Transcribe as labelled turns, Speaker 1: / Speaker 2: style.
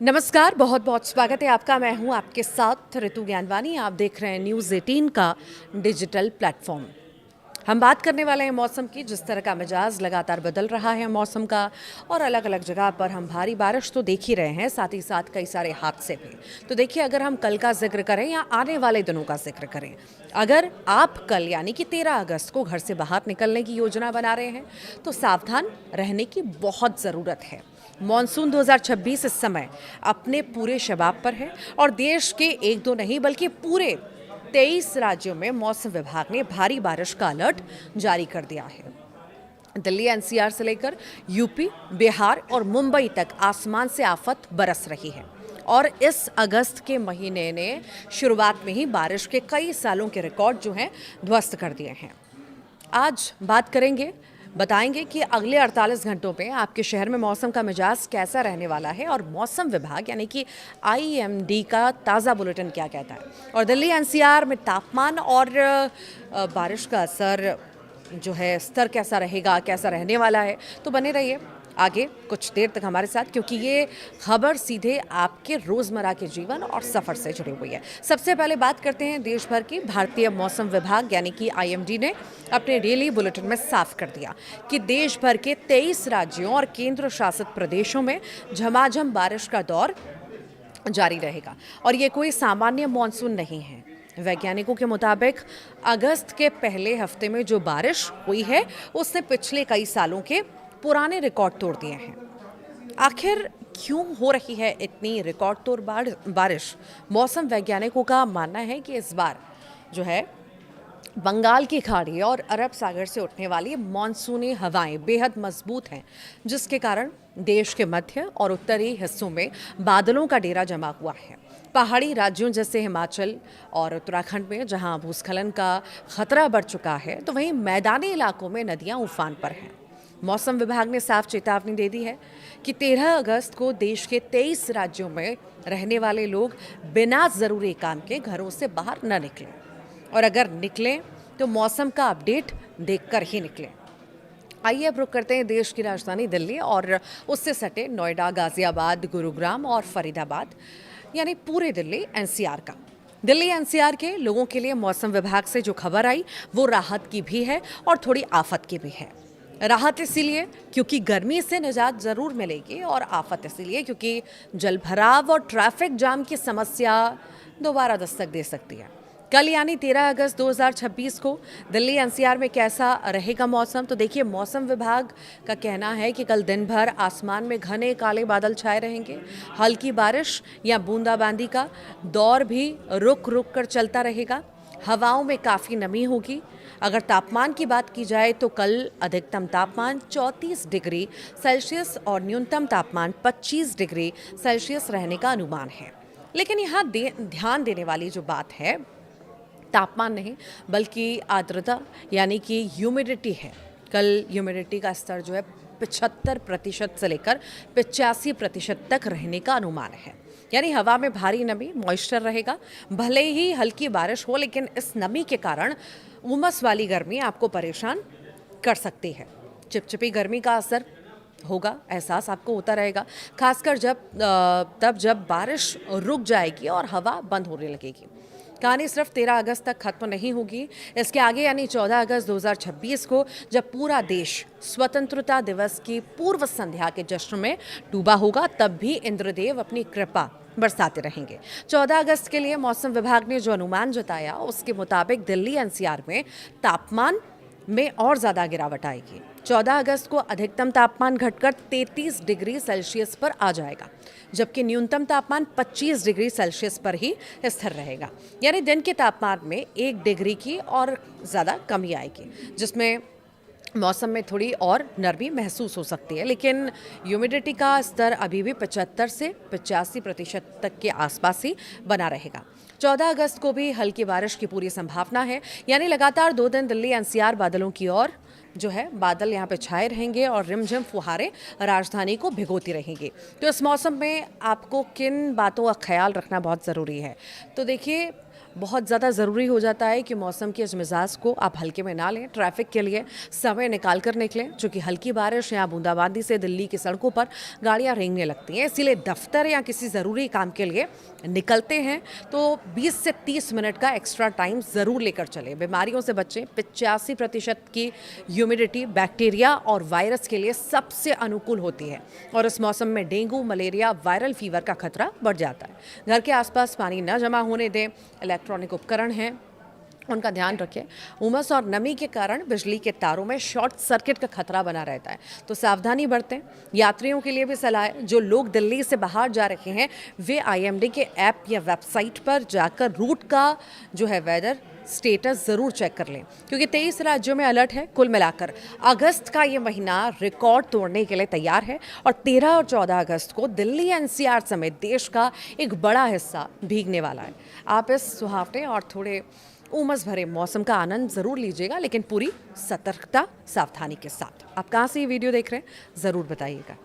Speaker 1: नमस्कार, बहुत बहुत स्वागत है आपका। मैं हूं आपके साथ ऋतु ज्ञानवानी। आप देख रहे हैं न्यूज़ 18 का डिजिटल प्लेटफॉर्म। हम बात करने वाले हैं मौसम की। जिस तरह का मिजाज लगातार बदल रहा है मौसम का, और अलग अलग जगह पर हम भारी बारिश तो देख ही रहे हैं, साथ ही साथ कई सारे हादसे भी। तो देखिए, अगर हम कल का जिक्र करें या आने वाले दिनों का जिक्र करें, अगर आप कल यानी कि 13 अगस्त को घर से बाहर निकलने की योजना बना रहे हैं तो सावधान रहने की बहुत ज़रूरत है। मॉनसून 2026 इस समय अपने पूरे शबाब पर है और देश के एक दो नहीं बल्कि पूरे 23 राज्यों में मौसम विभाग ने भारी बारिश का अलर्ट जारी कर दिया है। दिल्ली एनसीआर से लेकर यूपी, बिहार और मुंबई तक आसमान से आफत बरस रही है और इस अगस्त के महीने ने शुरुआत में ही बारिश के कई सालों के रिकॉर्ड जो हैं ध्वस्त कर दिए हैं। आज बात करेंगे, बताएंगे कि अगले 48 घंटों में आपके शहर में मौसम का मिजाज कैसा रहने वाला है और मौसम विभाग यानी कि आईएमडी का ताज़ा बुलेटिन क्या कहता है, और दिल्ली एनसीआर में तापमान और बारिश का असर जो है स्तर कैसा रहेगा, कैसा रहने वाला है। तो बने रहिए आगे कुछ देर तक हमारे साथ, क्योंकि ये खबर सीधे आपके रोजमर्रा के जीवन और सफर से जुड़ी हुई है। सबसे पहले बात करते हैं देश भर की। भारतीय मौसम विभाग यानी कि आईएमडी ने अपने डेली बुलेटिन में साफ कर दिया कि देश भर के 23 राज्यों और केंद्र शासित प्रदेशों में झमाझम बारिश का दौर जारी रहेगा और ये कोई सामान्य मानसून नहीं है। वैज्ञानिकों के मुताबिक अगस्त के पहले हफ्ते में जो बारिश हुई है उसने पिछले कई सालों के पुराने रिकॉर्ड तोड़ दिए हैं। आखिर क्यों हो रही है इतनी रिकॉर्ड तोड़ बारिश? मौसम वैज्ञानिकों का मानना है कि इस बार जो है बंगाल की खाड़ी और अरब सागर से उठने वाली मानसूनी हवाएं बेहद मजबूत हैं, जिसके कारण देश के मध्य और उत्तरी हिस्सों में बादलों का डेरा जमा हुआ है। पहाड़ी राज्यों जैसे हिमाचल और उत्तराखंड में जहां भूस्खलन का खतरा बढ़ चुका है, तो वहीं मैदानी इलाकों में नदियां उफान पर हैं। मौसम विभाग ने साफ चेतावनी दे दी है कि 13 अगस्त को देश के 23 राज्यों में रहने वाले लोग बिना ज़रूरी काम के घरों से बाहर न निकलें, और अगर निकलें तो मौसम का अपडेट देखकर ही निकलें। आइए अब रुक करते हैं देश की राजधानी दिल्ली और उससे सटे नोएडा, गाजियाबाद, गुरुग्राम और फरीदाबाद, यानी पूरे दिल्ली एनसीआर का। दिल्ली एनसीआर के लोगों के लिए मौसम विभाग से जो खबर आई वो राहत की भी है और थोड़ी आफत की भी है। राहत इसीलिए क्योंकि गर्मी से निजात ज़रूर मिलेगी, और आफत इसीलिए क्योंकि जलभराव और ट्रैफिक जाम की समस्या दोबारा दस्तक दे सकती है। कल यानी 13 अगस्त 2026 को दिल्ली एनसीआर में कैसा रहेगा मौसम? तो देखिए, मौसम विभाग का कहना है कि कल दिन भर आसमान में घने काले बादल छाए रहेंगे। हल्की बारिश या बूंदाबांदी का दौर भी रुक रुक कर चलता रहेगा। हवाओं में काफ़ी नमी होगी। अगर तापमान की बात की जाए तो कल अधिकतम तापमान 34 डिग्री सेल्सियस और न्यूनतम तापमान 25 डिग्री सेल्सियस रहने का अनुमान है। लेकिन यहाँ ध्यान देने वाली जो बात है, तापमान नहीं बल्कि आर्द्रता यानी कि ह्यूमिडिटी है। कल ह्यूमिडिटी का स्तर जो है 75% से लेकर 85% तक रहने का अनुमान है, यानी हवा में भारी नमी, मॉइस्चर रहेगा। भले ही हल्की बारिश हो, लेकिन इस नमी के कारण उमस वाली गर्मी आपको परेशान कर सकती है। चिपचिपी गर्मी का असर होगा, एहसास आपको होता रहेगा, खासकर तब जब बारिश रुक जाएगी और हवा बंद होने लगेगी। कहानी सिर्फ 13 अगस्त तक खत्म नहीं होगी। इसके आगे यानी 14 अगस्त 2026 को जब पूरा देश स्वतंत्रता दिवस की पूर्व संध्या के जश्न में डूबा होगा, तब भी इंद्रदेव अपनी कृपा बरसाते रहेंगे। 14 अगस्त के लिए मौसम विभाग ने जो अनुमान जताया उसके मुताबिक दिल्ली एनसीआर में तापमान में और ज़्यादा गिरावट आएगी। 14 अगस्त को अधिकतम तापमान घटकर 33 डिग्री सेल्सियस पर आ जाएगा, जबकि न्यूनतम तापमान 25 डिग्री सेल्सियस पर ही स्थिर रहेगा। यानी दिन के तापमान में 1 डिग्री की और ज़्यादा कमी आएगी, जिसमें मौसम में थोड़ी और नरमी महसूस हो सकती है। लेकिन ह्यूमिडिटी का स्तर अभी भी 75 से 85% तक के आसपास ही बना रहेगा। 14 अगस्त को भी हल्की बारिश की पूरी संभावना है, यानी लगातार 2 दिन दिल्ली एनसीआर बादलों की ओर जो है बादल यहाँ पे छाए रहेंगे और रिमझिम फुहारें राजधानी को भिगोती रहेंगी। तो इस मौसम में आपको किन बातों का ख्याल रखना बहुत ज़रूरी है? तो देखिए, बहुत ज़्यादा ज़रूरी हो जाता है कि मौसम के इस मिजाज को आप हल्के में ना लें। ट्रैफिक के लिए समय निकाल कर निकलें, चूँकि हल्की बारिश या बूंदाबांदी से दिल्ली की सड़कों पर गाड़ियाँ रेंगने लगती हैं। इसीलिए दफ्तर या किसी ज़रूरी काम के लिए निकलते हैं तो 20 से 30 मिनट का एक्स्ट्रा टाइम ज़रूर लेकर चलें। बीमारियों से बचें। 85% की ह्यूमिडिटी बैक्टीरिया और वायरस के लिए सबसे अनुकूल होती है और इस मौसम में डेंगू, मलेरिया, वायरल फीवर का खतरा बढ़ जाता है। घर के आसपास पानी न जमा होने दें। इलेक्ट्रॉनिक उपकरण हैं, उनका ध्यान रखें। उमस और नमी के कारण बिजली के तारों में शॉर्ट सर्किट का खतरा बना रहता है, तो सावधानी बरतें। यात्रियों के लिए भी सलाह है, जो लोग दिल्ली से बाहर जा रहे हैं वे IMD के ऐप या वेबसाइट पर जाकर रूट का जो है वेदर स्टेटस ज़रूर चेक कर लें, क्योंकि 23 राज्यों में अलर्ट है। कुल मिलाकर अगस्त का ये महीना रिकॉर्ड तोड़ने के लिए तैयार है और 13 और 14 अगस्त को दिल्ली NCR समेत देश का एक बड़ा हिस्सा भीगने वाला है। आप इस सुहावने और थोड़े उमस भरे मौसम का आनंद ज़रूर लीजिएगा, लेकिन पूरी सतर्कता, सावधानी के साथ। आप कहाँ से ये वीडियो देख रहे हैं ज़रूर बताइएगा।